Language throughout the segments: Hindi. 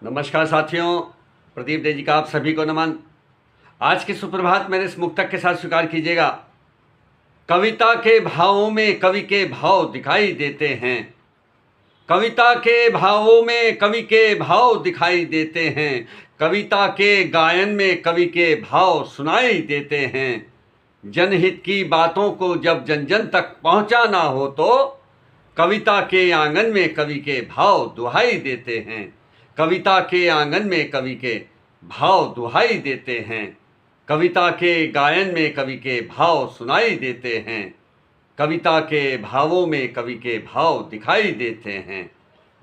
नमस्कार साथियों, प्रदीप दे जी का आप सभी को नमन। आज के सुप्रभात मेरे इस मुक्तक के साथ स्वीकार कीजिएगा। कविता के भावों में कवि के भाव दिखाई देते हैं। कविता के भावों में कवि के भाव दिखाई देते हैं। कविता के गायन में कवि के भाव सुनाई देते हैं। जनहित की बातों को जब जन जन तक पहुंचाना हो तो कविता के आंगन में कवि के भाव दुहाई देते हैं। कविता के आंगन में कवि के भाव दुहाई देते हैं। कविता के गायन में कवि के भाव सुनाई देते हैं। कविता के भावों में कवि के भाव दिखाई देते हैं।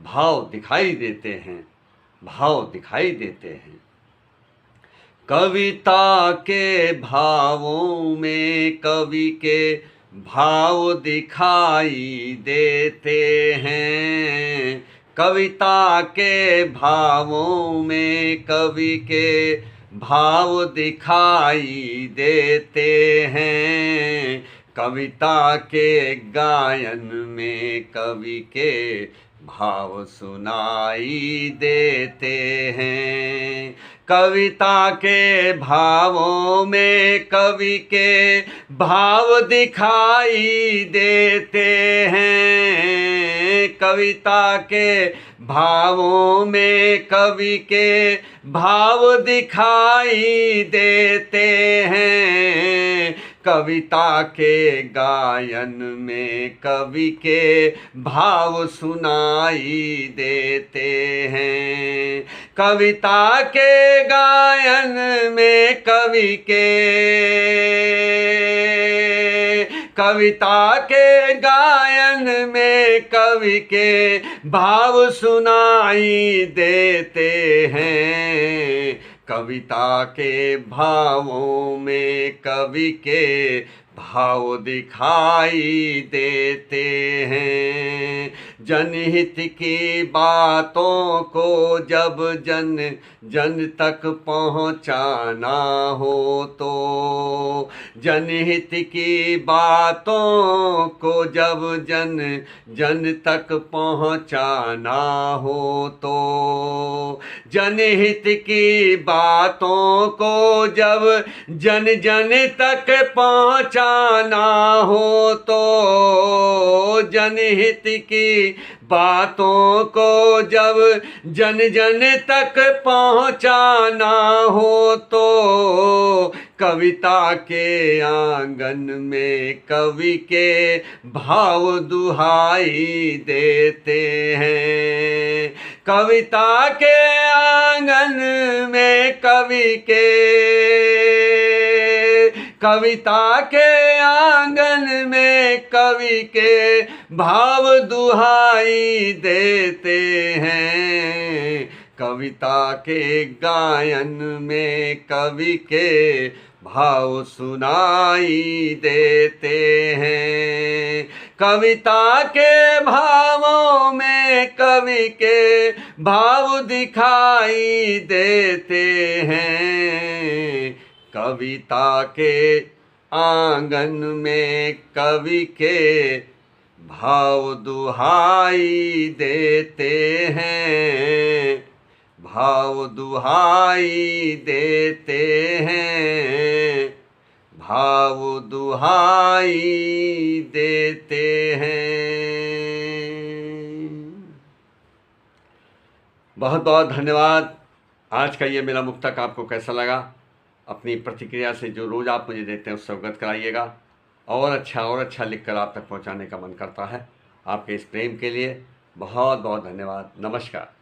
भाव दिखाई देते हैं। भाव दिखाई देते हैं। कविता के भावों में कवि के भाव दिखाई देते हैं। कविता के भावों में कवि के भाव दिखाई देते हैं। कविता के गायन में कवि के भाव सुनाई देते हैं। कविता के भावों में कवि के भाव दिखाई देते हैं। कविता के भावों में कवि के भाव दिखाई देते हैं। कविता के गायन में कवि के भाव सुनाई देते हैं। कविता के गायन में कवि के कविता के गायन में कवि के भाव सुनाई देते हैं। कविता के भावों में कवि के भाव दिखाई देते हैं। जनहित की बातों को जब जन जन तक पहुंचाना हो तो जनहित की बातों को जब जन जन तक पहुंचाना हो तो जनहित की बातों को जब जन जन तक पहुंचाना हो तो जनहित की बातों को जब जन जन तक पहुंचाना हो तो कविता के आंगन में कवि के भाव दुहाई देते हैं। कविता के आंगन में कवि के कविता के आंगन में कवि के भाव दुहाई देते हैं। कविता के गायन में कवि के भाव सुनाई देते हैं। कविता के भावों में कवि के भाव दिखाई देते हैं। कविता के आंगन में कवि के भाव दुहाई देते हैं। भाव दुहाई देते हैं। भाव दुहाई देते हैं। बहुत बहुत धन्यवाद। आज का ये मेरा मुक्तक आपको कैसा लगा? अपनी प्रतिक्रिया से जो रोज़ आप मुझे देते हैं उससे अवगत कराइएगा। और अच्छा लिखकर आप तक पहुंचाने का मन करता है। आपके इस प्रेम के लिए बहुत बहुत धन्यवाद। नमस्कार।